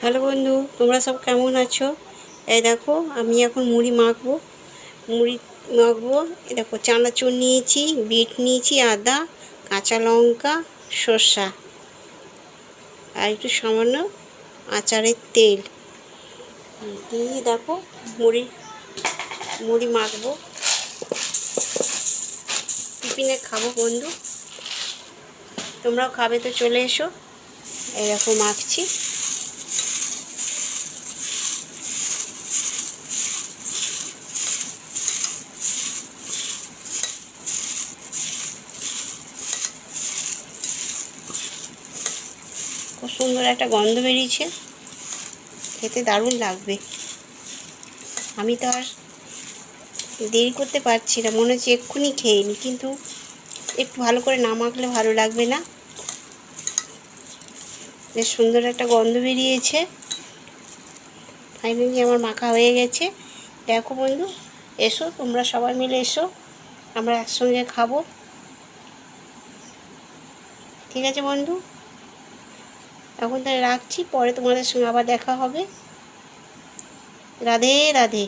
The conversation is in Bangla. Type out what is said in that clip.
হ্যালো বন্ধু, তোমরা সব কেমন আছো? এই দেখো, আমি এখন মুড়ি মাখবো। এই দেখো, চানাচুর নিয়েছি, বিট নিয়েছি, আদা, কাঁচা লঙ্কা, শসা আর একটু সামান্য আচারের তেল দিয়ে দেখো মুড়ি মুড়ি মাখবো। টিফিনে খাবো বন্ধু, তোমরাও খাবে তো চলে এসো। এই দেখো মাখছি। খুব সুন্দর একটা গন্ধ বেরিয়েছে, খেতে দারুণ লাগবে। আমি তো আর দেরি করতে পারছি না, মনে হচ্ছে এক্ষুনি খেয়ে নিই, কিন্তু একটু ভালো করে না মাখলে ভালো লাগবে না। বেশ সুন্দর একটা গন্ধ বেরিয়েছে। ফাইনালি আমার মাখা হয়ে গেছে। দেখো বন্ধু, এসো তোমরা সবাই মিলে এসো, আমরা একসঙ্গে খাবো। ঠিক আছে বন্ধু, এখন তাহলে রাখছি, পরে তোমাদের সঙ্গে আবার দেখা হবে। রাধে রাধে।